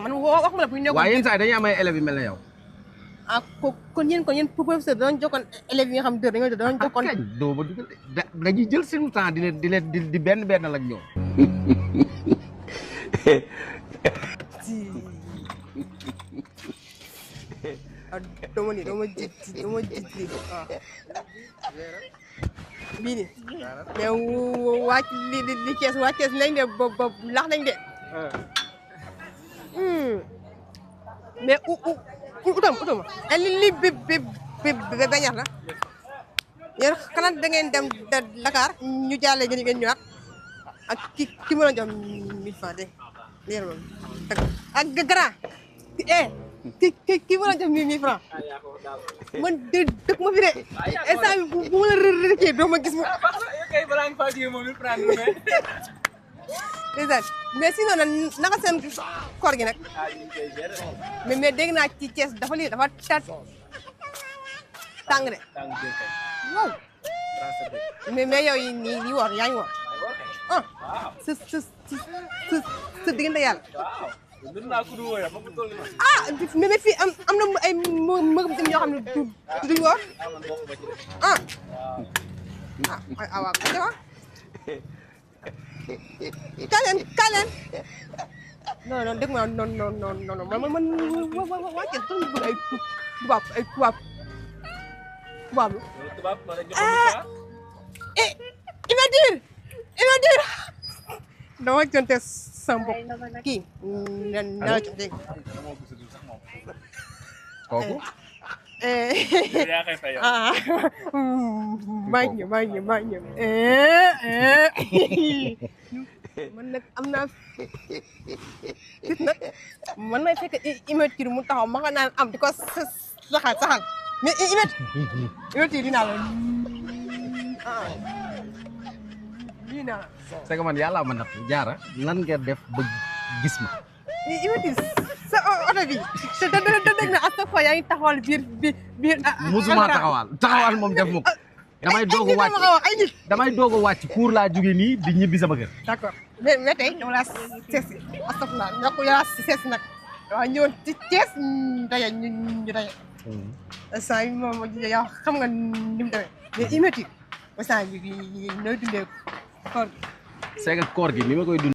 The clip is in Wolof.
man wax ma la bu ñu nekkoon. waaye yenn saa yi dañuy am ay élèves yu mel ne yow. ah kon yéen professeur dañu jokkoon élèves yi nga xam dañu jokkoon. doo ba dugal dañuy jël seen temps di benn ak ñoom. dama jit lii bii nii mais li kees waa kees nañ de ba lax nañ de mais utam li beñax la yéen xanaa da ngeen dem Dakar ñu jàllee ngeen ñëwaat ak ki mën a jox 1000 francs de leer moom ak grand ki mën a jox 1000 francs man dëkk ma fi de instant bi bu ma la rëkkee doo ma gis ma mais sinon nag naka seen koor gi nag mais dégg naa ci Thiès dafa tàng de waaw mais yow yi nii woor yaa ngi woor ah sa diggante yàlla ah mais fii am na ay mëgëm ñoo xam ne duñ woor ah waaw kaleen non dégg nga non man waa Thiès dañu bëgg ay tubaab imagine dama jonte sa mbokk kii na la jox dégg kooku maa ngi ñëw man nag am naa fit nag man nay fekk imagine mu taxaw ma nga naan am di ko saxal mais imagine dinaa la c'est que man yàlla ma natt jaara lan ngeen def ba gis ma. imagine sa oto bi te dégg na à chaque fois yaa ngi taxawal biir. musuma taxawal moom def ma ko. damay doog a wàcc pour laa jóge nii di ñibbi sama kër. d'accord mais tey dama laa sees si astafurlah ñoo ko yaa sees nag waaw ñëwoon ci Thiès daje ñu daje. saa yi moom yow xam nga ni mu demee mais imagine saa yi nooy dundee koor gi. c'est que koor gi ni ma koy dund